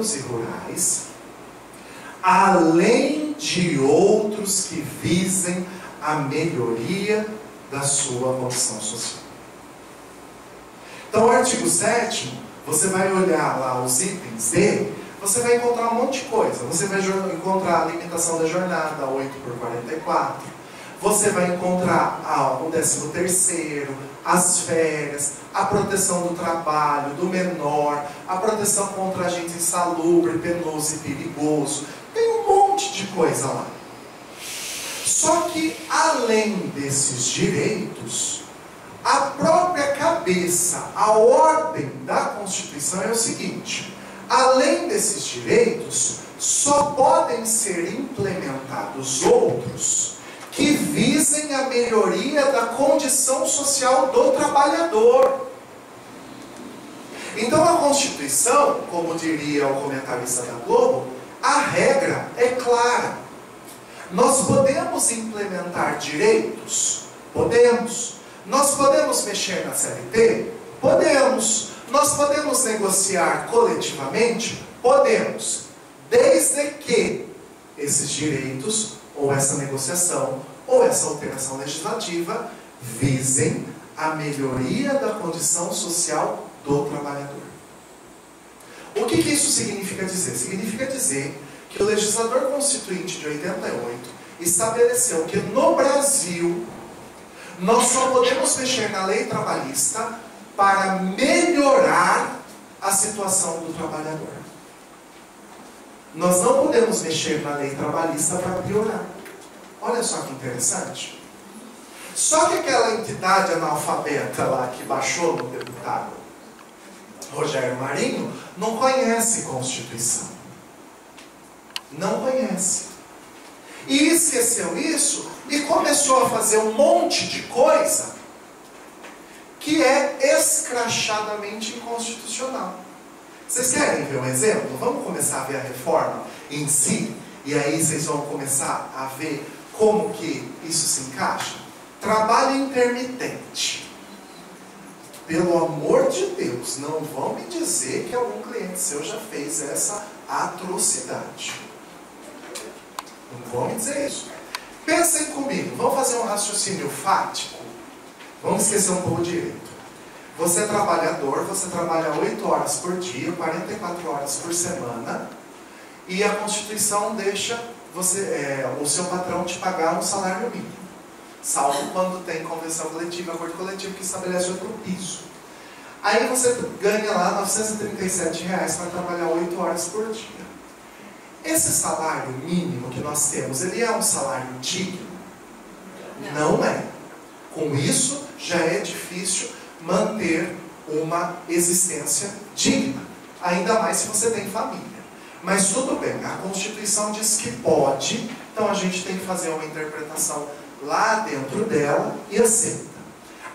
urbanos e rurais, além de outros que visem a melhoria da sua condição social. Então, o artigo 7º, você vai olhar lá os itens dele, você vai encontrar um monte de coisa. Você vai encontrar a limitação da jornada, 8/44. Você vai encontrar o 13º, as férias, a proteção do trabalho, do menor, a proteção contra agente insalubre, penoso e perigoso. Tem um monte de coisa lá. Só que, além desses direitos, a própria cabeça, a ordem da Constituição é o seguinte: além desses direitos, só podem ser implementados outros que visem a melhoria da condição social do trabalhador. Então a Constituição, como diria o comentarista da Globo, a regra é clara. Nós podemos implementar direitos? Podemos. Nós podemos mexer na CLT? Podemos. Nós podemos negociar coletivamente? Podemos. Desde que esses direitos, ou essa negociação, ou essa alteração legislativa, visem a melhoria da condição social do trabalhador. O que isso significa dizer? Significa dizer que o legislador constituinte de 88 estabeleceu que no Brasil nós só podemos mexer na lei trabalhista para melhorar a situação do trabalhador. Nós não podemos mexer na lei trabalhista para piorar. Olha só que interessante. Só que aquela entidade analfabeta lá que baixou no deputado Rogério Marinho não conhece Constituição. Não conhece. E esqueceu isso e começou a fazer um monte de coisa que é escrachadamente inconstitucional. Vocês querem ver um exemplo? Vamos começar a ver a reforma em si? E aí vocês vão começar a ver como que isso se encaixa? Trabalho intermitente. Pelo amor de Deus, não vão me dizer que algum cliente seu já fez essa atrocidade. Não vão me dizer isso. Pensem comigo, vamos fazer um raciocínio fático. Vamos esquecer um pouco o direito. Você é trabalhador, você trabalha 8 horas por dia, 44 horas por semana, e a Constituição deixa o seu patrão te pagar um salário mínimo. Salvo quando tem convenção coletiva, acordo coletivo que estabelece outro piso. Aí você ganha lá R$ 937 para trabalhar 8 horas por dia. Esse salário mínimo que nós temos, ele é um salário digno? Não é. Com isso, já é difícil manter uma existência digna. Ainda mais se você tem família. Mas tudo bem, a Constituição diz que pode, então a gente tem que fazer uma interpretação lá dentro dela e aceita.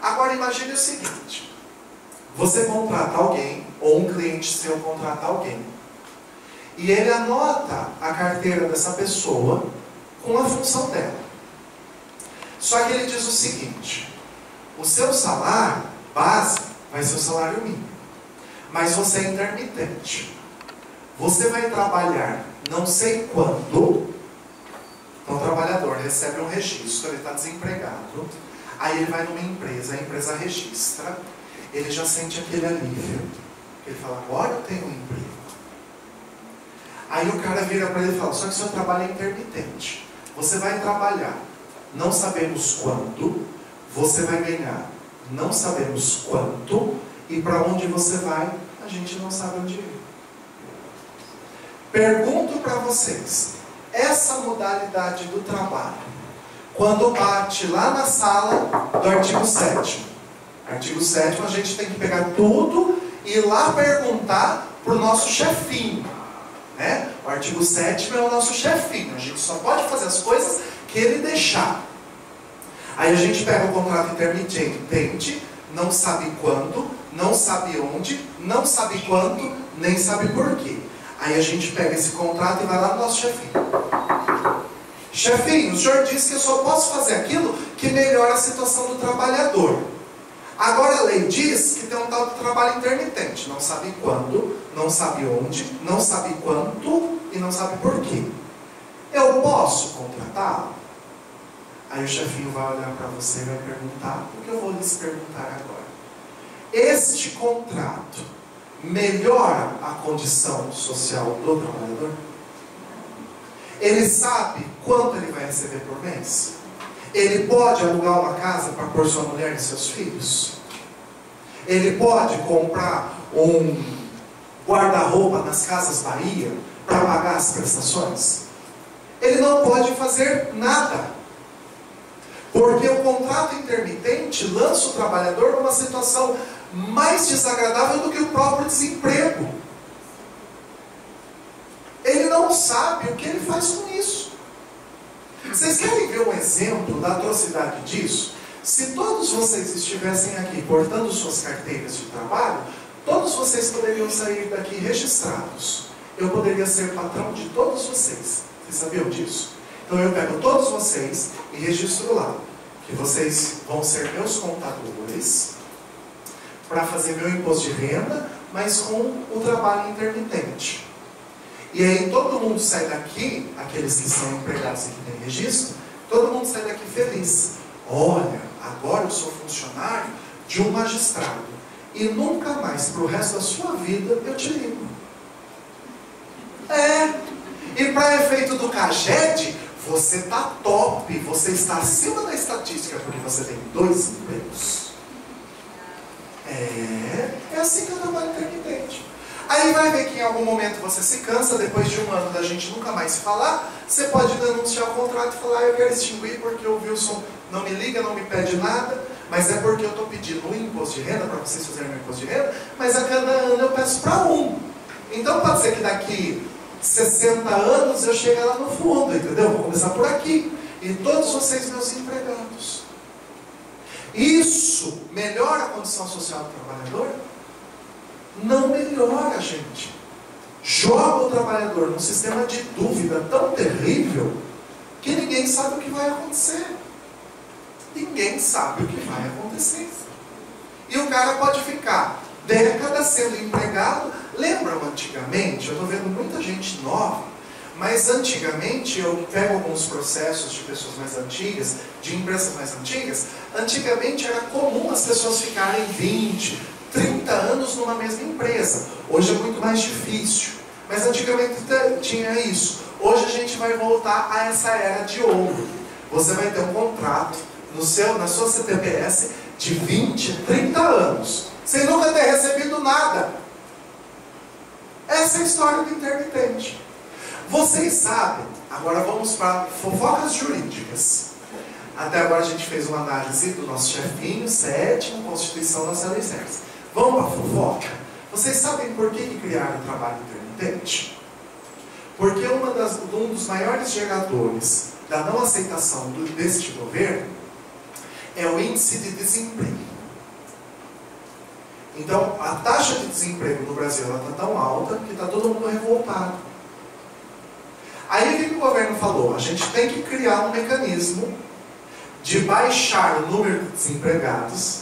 Agora imagine o seguinte: você contrata alguém, ou um cliente seu contrata alguém, e ele anota a carteira dessa pessoa com a função dela. Só que ele diz o seguinte: o seu salário base vai ser o salário mínimo, mas você é intermitente. Você vai trabalhar não sei quando. Então o trabalhador recebe um registro, ele está desempregado, aí ele vai numa empresa, a empresa registra, ele já sente aquele alívio, ele fala, agora eu tenho um emprego. Aí o cara vira para ele e fala, só que o seu trabalho é intermitente, você vai trabalhar, não sabemos quando, você vai ganhar, não sabemos quanto, e para onde você vai, a gente não sabe onde ir. Pergunto para vocês, essa modalidade do trabalho, quando bate lá na sala do artigo 7º, artigo 7º a gente tem que pegar tudo e ir lá perguntar para o nosso chefinho, né? O artigo 7º é o nosso chefinho, a gente só pode fazer as coisas que ele deixar. Aí a gente pega o contrato intermitente, não sabe quando, não sabe onde, não sabe quanto, nem sabe por quê. Aí a gente pega esse contrato e vai lá no nosso chefinho. Chefinho, o senhor disse que eu só posso fazer aquilo que melhora a situação do trabalhador. Agora a lei diz que tem um tal de trabalho intermitente. Não sabe quando, não sabe onde, não sabe quanto e não sabe por quê. Eu posso contratá-lo? Aí o chefinho vai olhar para você e vai perguntar o que eu vou lhes perguntar agora. Este contrato melhora a condição social do trabalhador? Ele sabe quanto ele vai receber por mês? Ele pode alugar uma casa para pôr sua mulher e seus filhos? Ele pode comprar um guarda-roupa nas Casas Bahia para pagar as prestações? Ele não pode fazer nada. Porque o contrato intermitente lança o trabalhador numa situação mais desagradável do que o próprio desemprego. Ele não sabe o que ele faz com isso. Vocês querem ver um exemplo da atrocidade disso? Se todos vocês estivessem aqui portando suas carteiras de trabalho, todos vocês poderiam sair daqui registrados. Eu poderia ser patrão de todos vocês. Vocês sabiam disso? Então eu pego todos vocês e registro lá. Que vocês vão ser meus contadores para fazer meu imposto de renda, mas com o trabalho intermitente. E aí todo mundo sai daqui, aqueles que são empregados e que têm registro, todo mundo sai daqui feliz. Olha, agora eu sou funcionário de um magistrado. E nunca mais, para o resto da sua vida, eu te ligo. E para efeito do CAGED, você está top, você está acima da estatística, porque você tem 2 empregos. É assim que eu trabalho intermitente. Aí vai ver que em algum momento você se cansa, depois de um ano da gente nunca mais se falar, você pode denunciar o contrato e falar, eu quero extinguir porque o Wilson não me liga, não me pede nada, mas é porque eu estou pedindo um imposto de renda para vocês fazerem meu imposto de renda, mas a cada ano eu peço para um. Então pode ser que daqui 60 anos eu chegue lá no fundo, entendeu? Vou começar por aqui. E todos vocês meus empregados. Isso melhora a condição social do trabalhador? Não melhora, gente. Joga o trabalhador num sistema de dúvida tão terrível que ninguém sabe o que vai acontecer. Ninguém sabe o que vai acontecer. E o cara pode ficar décadas sendo empregado. Lembram antigamente? Eu estou vendo muita gente nova, mas antigamente, eu pego alguns processos de pessoas mais antigas, de empresas mais antigas. Antigamente era comum as pessoas ficarem 20, 30 anos numa mesma empresa. Hoje é muito mais difícil, mas antigamente tinha isso. Hoje a gente vai voltar a essa era de ouro. Você vai ter um contrato na sua CTPS de 20, 30 anos, sem nunca ter recebido nada. Essa é a história do intermitente. Vocês sabem, agora vamos para fofocas jurídicas. Até agora a gente fez uma análise do nosso chefinho, sétimo, Constituição das Leis Certas. Vamos para a fofoca? Vocês sabem por que criaram o trabalho intermitente? Porque um dos maiores geradores da não aceitação deste governo é o índice de desemprego. Então, a taxa de desemprego no Brasil está tão alta que está todo mundo revoltado. Aí o que o governo falou? A gente tem que criar um mecanismo de baixar o número de desempregados,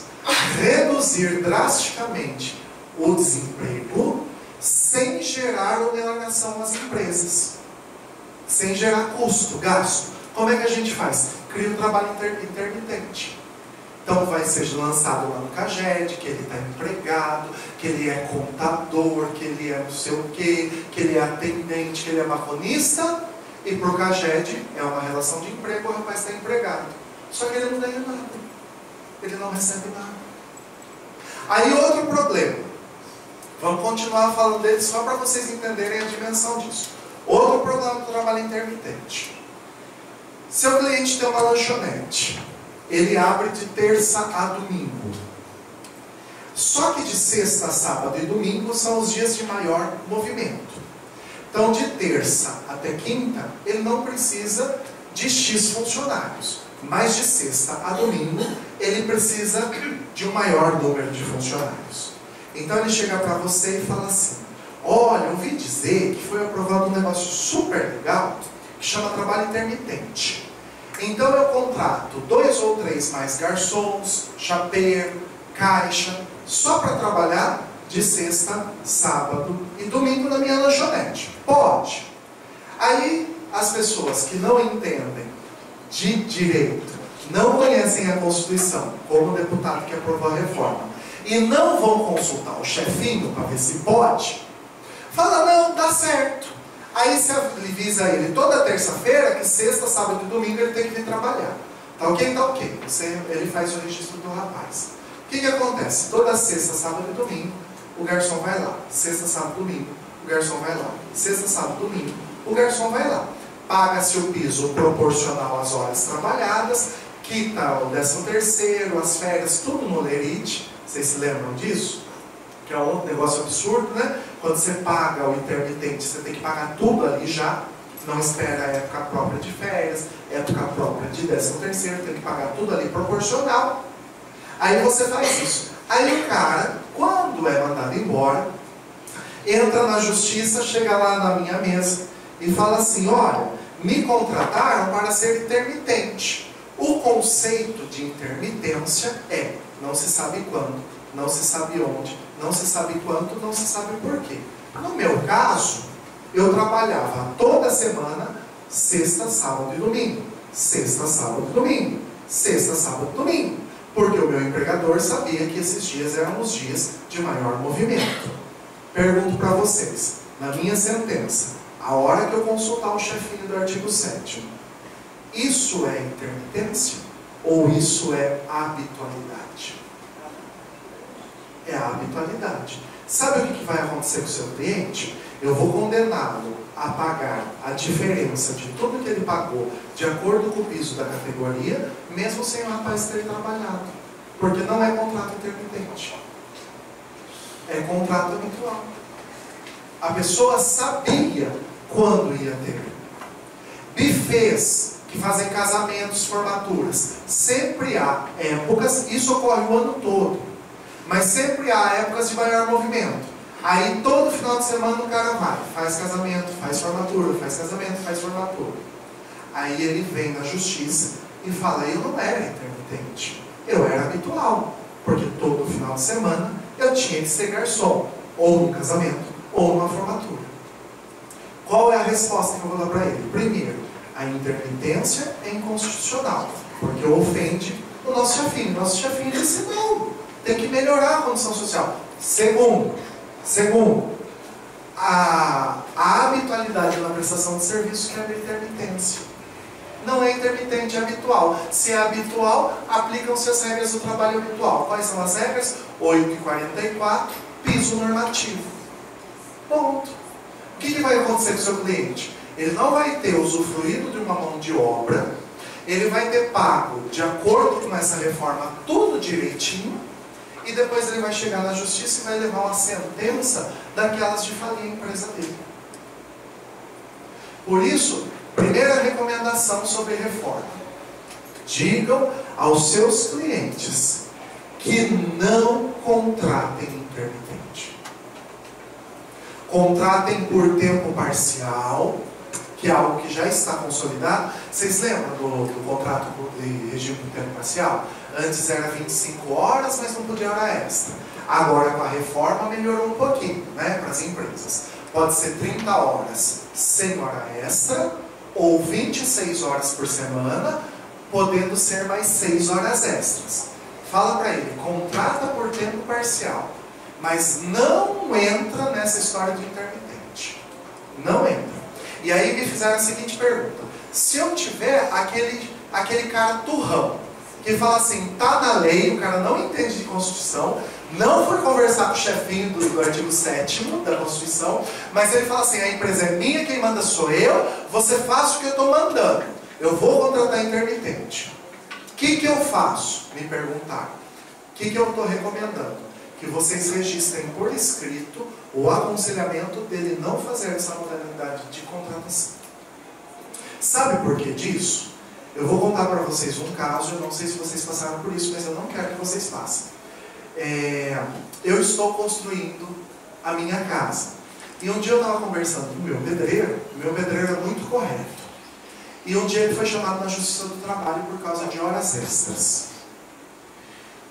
reduzir drasticamente o desemprego, sem gerar oneração às empresas, sem gerar custo, gasto. Como é que a gente faz? Cria um trabalho intermitente. Então vai ser lançado lá no CAGED, que ele está empregado, que ele é contador, que ele é não sei o quê, que ele é atendente, que ele é maconista, e para o CAGED é uma relação de emprego, o rapaz está empregado. Só que ele não ganha nada. Ele não recebe nada. Aí outro problema. Vamos continuar falando dele só para vocês entenderem a dimensão disso. Outro problema do trabalho intermitente. Seu cliente tem uma lanchonete. Ele abre de terça a domingo. Só que de sexta, sábado e domingo são os dias de maior movimento. Então de terça até quinta, ele não precisa de X funcionários. Mas de sexta a domingo, ele precisa de um maior número de funcionários. Então ele chega para você e fala assim: olha, eu ouvi dizer que foi aprovado um negócio super legal, que chama trabalho intermitente. Então eu contrato 2 ou 3 mais garçons, chapeiro, caixa, só para trabalhar de sexta, sábado e domingo na minha lanchonete? Pode. Aí, as pessoas que não entendem de direito, não conhecem a Constituição, como o deputado que aprovou a reforma, e não vão consultar o chefinho para ver se pode, fala, não, dá certo. Aí você avisa ele toda terça-feira que sexta, sábado e domingo ele tem que vir trabalhar. Tá ok? Tá ok. Ele faz o registro do rapaz. O que acontece? Toda sexta, sábado e domingo, o garçom vai lá. Sexta, sábado e domingo, o garçom vai lá. Sexta, sábado e domingo, o garçom vai lá. Paga-se o piso proporcional às horas trabalhadas, quita o 13º, as férias, tudo no lerite. Vocês se lembram disso? Que é um negócio absurdo, né? Quando você paga o intermitente, você tem que pagar tudo ali já. Não espera a época própria de férias, época própria de 13º, tem que pagar tudo ali proporcional. Aí você faz isso. Aí o cara, quando é mandado embora, entra na justiça, chega lá na minha mesa e fala assim, olha, me contrataram para ser intermitente. O conceito de intermitência é, não se sabe quando, não se sabe onde, não se sabe quanto, não se sabe por quê. No meu caso, eu trabalhava toda semana, sexta, sábado e domingo. Sexta, sábado e domingo. Sexta, sábado e domingo. Porque o meu empregador sabia que esses dias eram os dias de maior movimento. Pergunto para vocês, na minha sentença, a hora que eu consultar o chefinho do artigo 7º, isso é intermitência ou isso é habitualidade? É a habitualidade. Sabe o que vai acontecer com o seu cliente? Eu vou condená-lo a pagar a diferença de tudo que ele pagou de acordo com o piso da categoria, mesmo sem o rapaz ter trabalhado. Porque não é contrato intermitente. É contrato habitual. A pessoa sabia quando ia ter. Buffets que fazem casamentos, formaturas. Sempre há épocas, isso ocorre o ano todo, mas sempre há épocas de maior movimento. Aí todo final de semana o cara vai, faz casamento, faz formatura, faz casamento, faz formatura. Aí ele vem na justiça e fala, eu não era intermitente, eu era habitual, porque todo final de semana eu tinha que ser garçom, ou num casamento, ou numa formatura. Qual é a resposta que eu vou dar para ele? Primeiro, a intermitência é inconstitucional, porque ofende o nosso chefinho. Nosso chefinho disse não, tem que melhorar a condição social. Segundo, a habitualidade na prestação de serviço que é a intermitência. Não é intermitente, é habitual. Se é habitual, aplicam-se as regras do trabalho habitual. Quais são as regras? 8h44, piso normativo. Ponto. O que vai acontecer com o seu cliente? Ele não vai ter usufruído de uma mão de obra, ele vai ter pago de acordo com essa reforma tudo direitinho, e depois ele vai chegar na justiça e vai levar uma sentença daquelas de falir a empresa dele. Por isso, primeira recomendação sobre reforma: digam aos seus clientes que não contratem intermitente. Contratem por tempo parcial, que é algo que já está consolidado. Vocês lembram do contrato de regime por tempo parcial? Antes era 25 horas, mas não podia hora extra. Agora, com a reforma, melhorou um pouquinho, né, para as empresas. Pode ser 30 horas sem hora extra, ou 26 horas por semana, podendo ser mais 6 horas extras. Fala para ele, contrata por tempo parcial, mas não entra nessa história de intermitente. Não entra. E aí me fizeram a seguinte pergunta: se eu tiver aquele cara turrão, que fala assim, tá na lei, o cara não entende de Constituição, não foi conversar com o chefinho do artigo 7º da Constituição, mas ele fala assim, a empresa é minha, quem manda sou eu, você faz o que eu estou mandando, eu vou contratar intermitente. O que eu faço? Me perguntaram. O que eu estou recomendando? Que vocês registrem por escrito o aconselhamento dele não fazer essa modalidade de contratação. Sabe por que disso? Eu vou contar para vocês um caso, eu não sei se vocês passaram por isso, mas eu não quero que vocês passem. Eu estou construindo a minha casa. E um dia eu estava conversando com o meu pedreiro é muito correto. E um dia ele foi chamado na Justiça do Trabalho por causa de horas extras.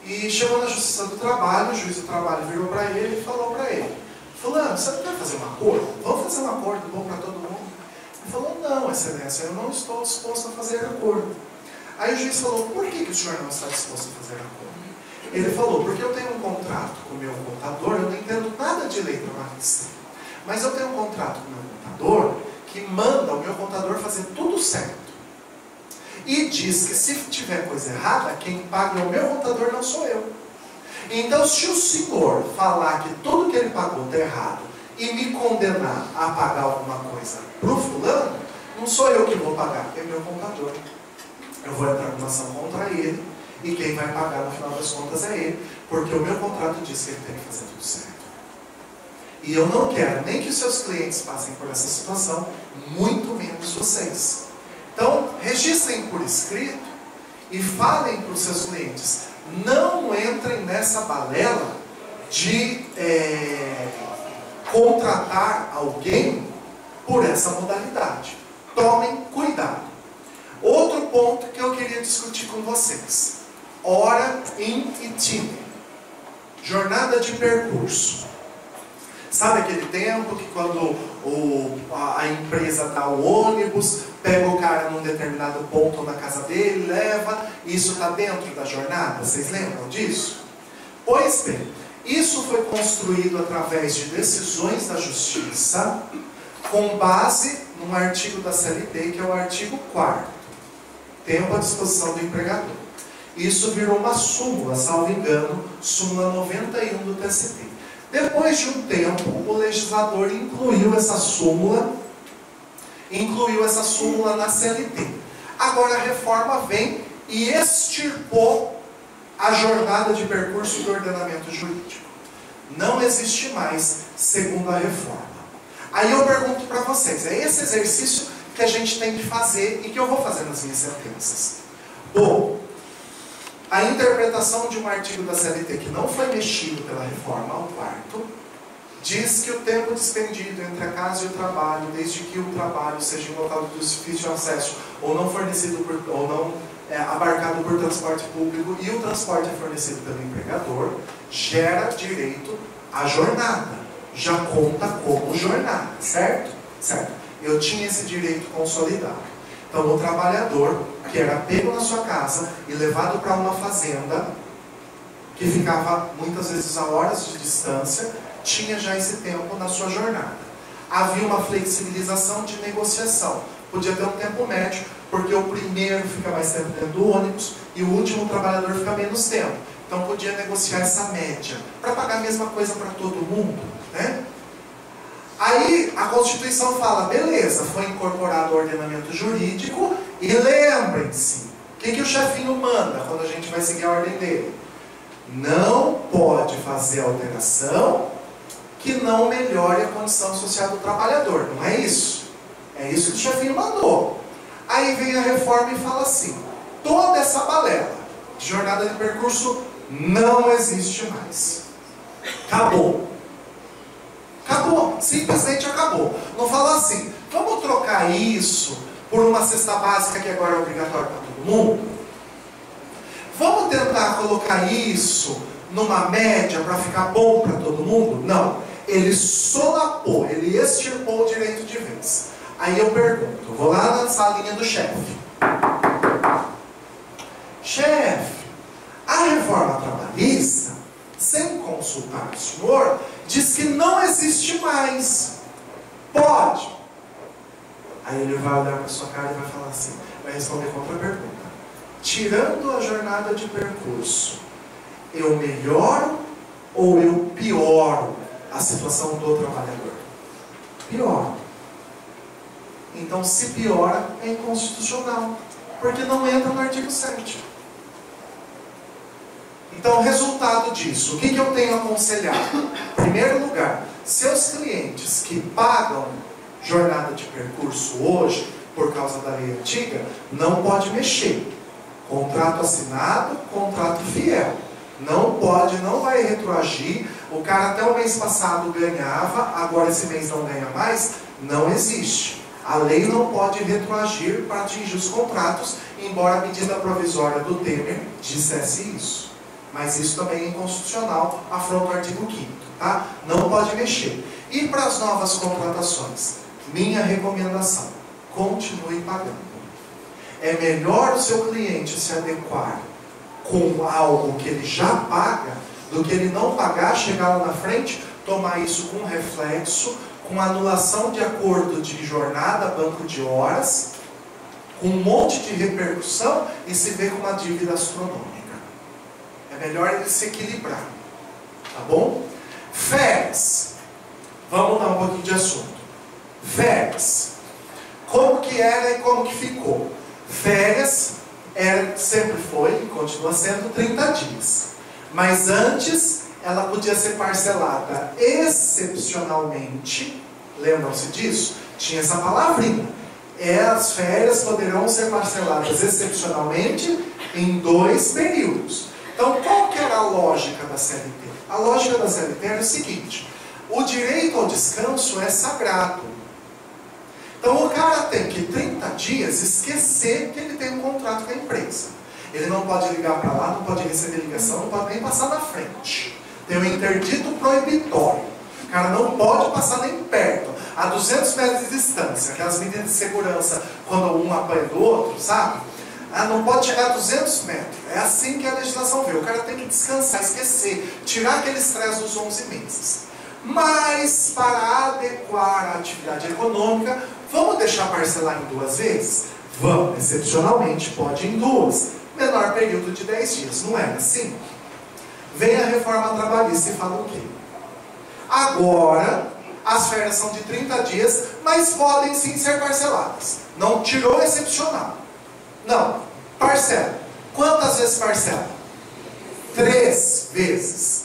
E chegou na Justiça do Trabalho, o juiz do trabalho virou para ele e falou para ele: fulano, você não quer fazer um acordo? Vamos fazer um acordo bom para todo mundo? Ele falou: não, excelência, eu não estou disposto a fazer acordo. Aí o juiz falou: por que o senhor não está disposto a fazer acordo? Ele falou: porque eu tenho um contrato com o meu contador, eu não entendo nada de lei trabalhista, mas eu tenho um contrato com o meu contador que manda o meu contador fazer tudo certo. E diz que se tiver coisa errada, quem paga é o meu contador, não sou eu. Então, se o senhor falar que tudo que ele pagou está errado e me condenar a pagar alguma coisa para o fulano, não sou eu que vou pagar, é meu contador. Eu vou entrar com uma ação contra ele e quem vai pagar no final das contas é ele, porque o meu contrato diz que ele tem que fazer tudo certo. E eu não quero nem que os seus clientes passem por essa situação, muito menos vocês. Então, registrem por escrito e falem para os seus clientes: não entrem nessa balela de contratar alguém por essa modalidade. Tomem cuidado. Outro ponto que eu queria discutir com vocês: hora in itinere, jornada de percurso. Sabe aquele tempo que quando a empresa dá o ônibus, pega o cara num determinado ponto na casa dele, leva, isso está dentro da jornada? Vocês lembram disso? Pois bem, isso foi construído através de decisões da Justiça, com base num artigo da CLT, que é o artigo 4º, tempo à disposição do empregador. Isso virou uma súmula, salvo engano, súmula 91 do TST. Depois de um tempo, o legislador incluiu essa súmula na CLT. Agora a reforma vem e extirpou a jornada de percurso do ordenamento jurídico. Não existe mais, segundo a reforma. Aí eu pergunto para vocês: é esse exercício que a gente tem que fazer e que eu vou fazer nas minhas sentenças. Bom, a interpretação de um artigo da CLT que não foi mexido pela reforma ao 4º diz que o tempo despendido entre a casa e o trabalho, desde que o trabalho seja em local de difícil acesso ou não fornecido ou não abarcado por transporte público e o transporte é fornecido pelo empregador, gera direito à jornada. Já conta como jornada, certo? Certo. Eu tinha esse direito consolidado. Então, o trabalhador que era pego na sua casa e levado para uma fazenda, que ficava muitas vezes a horas de distância, tinha já esse tempo na sua jornada. Havia uma flexibilização de negociação. Podia ter um tempo médio, porque o primeiro fica mais tempo dentro do ônibus e o último trabalhador fica menos tempo. Então podia negociar essa média, para pagar a mesma coisa para todo mundo, né? Aí a Constituição fala: beleza, foi incorporado o ordenamento jurídico e lembrem-se, o que o chefinho manda quando a gente vai seguir a ordem dele? Não pode fazer alteração que não melhore a condição social do trabalhador, não é isso? É isso que o chefinho mandou. Aí vem a reforma e fala assim: toda essa balela de jornada de percurso não existe mais. Acabou. Acabou, simplesmente acabou. Não fala assim: vamos trocar isso por uma cesta básica que agora é obrigatória para todo mundo? Vamos tentar colocar isso numa média para ficar bom para todo mundo? Não. Ele solapou, ele extirpou o direito de vez. Aí eu pergunto, eu vou lá na salinha do chefe: chefe, a reforma trabalhista, sem consultar o senhor, diz que não existe mais. Pode? Aí ele vai olhar para sua cara e vai falar assim, vai responder com outra pergunta: tirando a jornada de percurso, eu melhoro ou eu pioro a situação do trabalhador? Pioro. Então, se piora, é inconstitucional, porque não entra no artigo 7. Então, resultado disso, o que eu tenho aconselhado? Em primeiro lugar, seus clientes que pagam jornada de percurso hoje, por causa da lei antiga, não pode mexer. Contrato assinado, contrato fiel. Não pode, não vai retroagir. O cara até o mês passado ganhava, agora esse mês não ganha mais. Não existe. A lei não pode retroagir para atingir os contratos, embora a medida provisória do Temer dissesse isso. Mas isso também é inconstitucional, afronta o artigo 5º, tá? Não pode mexer. E para as novas contratações? Minha recomendação, continue pagando. É melhor o seu cliente se adequar com algo que ele já paga, do que ele não pagar, chegar lá na frente, tomar isso com reflexo, com anulação de acordo de jornada, banco de horas, com um monte de repercussão e se ver com uma dívida astronômica. É melhor ele se equilibrar. Tá bom? Férias. Vamos mudar um pouquinho de assunto. Férias. Como que era e como que ficou? Férias sempre foi e continua sendo 30 dias. Mas antes ela podia ser parcelada excepcionalmente. Lembram-se disso? Tinha essa palavrinha. As férias poderão ser parceladas excepcionalmente em 2 períodos. Então, qual que era a lógica da CLT? A lógica da CLT era o seguinte: o direito ao descanso é sagrado. Então, o cara tem que 30 dias esquecer que ele tem um contrato com a empresa. Ele não pode ligar para lá, não pode receber ligação, não pode nem passar na frente. Tem um interdito proibitório. O cara não pode passar nem perto, a 200 metros de distância. Aquelas medidas de segurança, quando um apanha do outro, sabe? Não pode chegar a 200 metros. É assim que a legislação vê. O cara tem que descansar, esquecer, tirar aquele estresse dos 11 meses. Mas, para adequar a atividade econômica, vamos deixar parcelar em 2 vezes? Vamos, excepcionalmente, pode em 2. Menor período de 10 dias. Não é assim? Vem a reforma trabalhista e fala o quê? Agora, as férias são de 30 dias, mas podem sim ser parceladas. Não tirou excepcional. Não, parcela. Quantas vezes parcela? 3 vezes.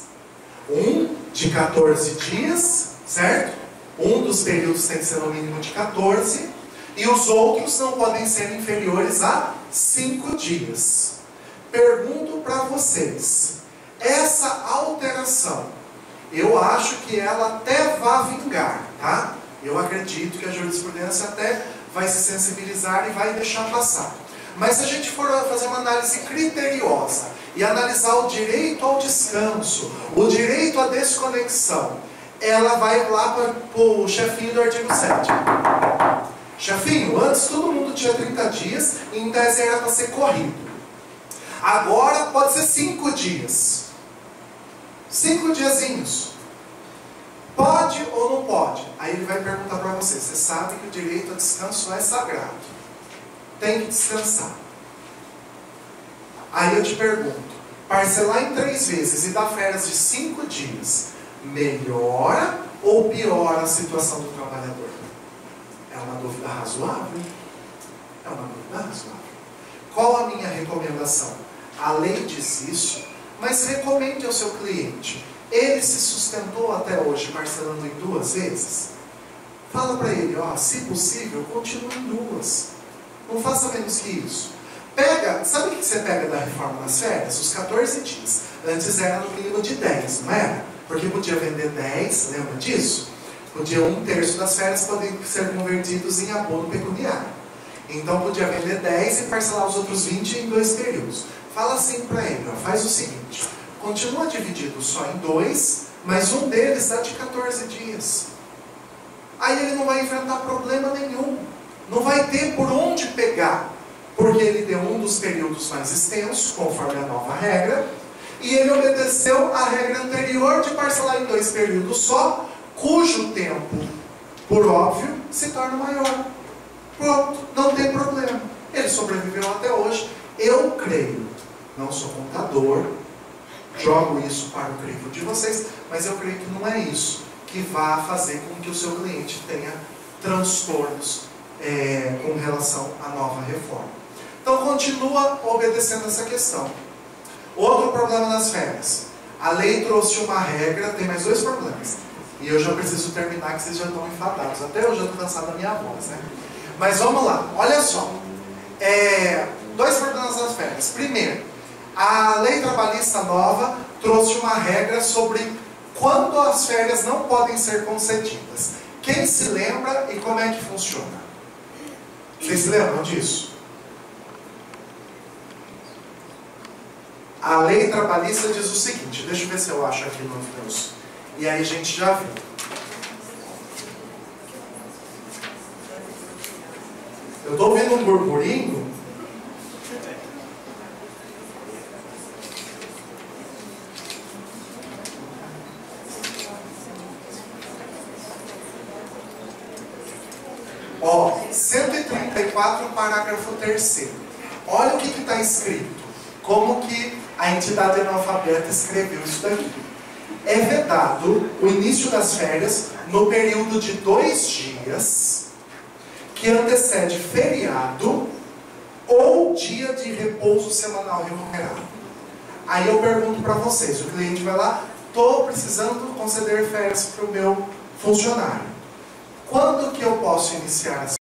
Um de 14 dias, certo? Um dos períodos tem que ser no mínimo de 14. E os outros não podem ser inferiores a 5 dias. Pergunto para vocês. Essa alteração, eu acho que ela até vai vingar, tá? Eu acredito que a jurisprudência até vai se sensibilizar e vai deixar passar. Mas se a gente for fazer uma análise criteriosa e analisar o direito ao descanso, o direito à desconexão, ela vai lá para o chefinho do artigo 7. Chefinho, antes todo mundo tinha 30 dias e em tese era para ser corrido. Agora pode ser 5 dias. 5 diazinhos. Pode ou não pode? Aí ele vai perguntar para você. Você sabe que o direito ao descanso é sagrado. Tem que descansar. Aí eu te pergunto, parcelar em 3 vezes e dar férias de 5 dias, melhora ou piora a situação do trabalhador? É uma dúvida razoável? É uma dúvida razoável. Qual a minha recomendação? A lei diz isso, mas recomende ao seu cliente. Ele se sustentou até hoje parcelando em 2 vezes? Fala para ele, ó, se possível, continue em 2. Não faça menos que isso. Pega, sabe o que você pega da reforma das férias? Os 14 dias. Antes era no mínimo de 10, não era? Porque podia vender 10, lembra disso? Podia 1/3 das férias poder ser convertidos em abono pecuniário. Então podia vender 10 e parcelar os outros 20 em 2 períodos. Fala assim para ele, ó, faz o seguinte, continua dividido só em 2, mas um deles dá de 14 dias. Aí ele não vai enfrentar problema nenhum. Não vai ter por onde pegar, porque ele deu um dos períodos mais extensos, conforme a nova regra, e ele obedeceu a regra anterior de parcelar em 2 períodos só, cujo tempo, por óbvio, se torna maior. Pronto, não tem problema. Ele sobreviveu até hoje. Eu creio, não sou contador, jogo isso para o crivo de vocês, mas eu creio que não é isso que vai fazer com que o seu cliente tenha transtornos com relação à nova reforma. Então continua obedecendo essa questão. Outro problema das férias. A lei trouxe uma regra, tem mais 2 problemas. E eu já preciso terminar, que vocês já estão enfadados. Até eu já estou cansado da minha voz, né? Mas vamos lá, olha só. 2 problemas das férias. Primeiro, a lei trabalhista nova trouxe uma regra sobre quando as férias não podem ser concedidas. Quem se lembra e como é que funciona? Vocês se lembram disso? A lei trabalhista diz o seguinte, deixa eu ver se eu acho aqui no meus. E aí a gente já viu. Eu estou ouvindo um burburinho. Ó, 134, parágrafo 3º. Olha o que está escrito. Como que a entidade analfabeta escreveu isso daqui. É vedado o início das férias no período de 2 dias que antecede feriado ou dia de repouso semanal remunerado. Aí eu pergunto para vocês, o cliente vai lá, estou precisando conceder férias para o meu funcionário. Quando que eu posso iniciar essa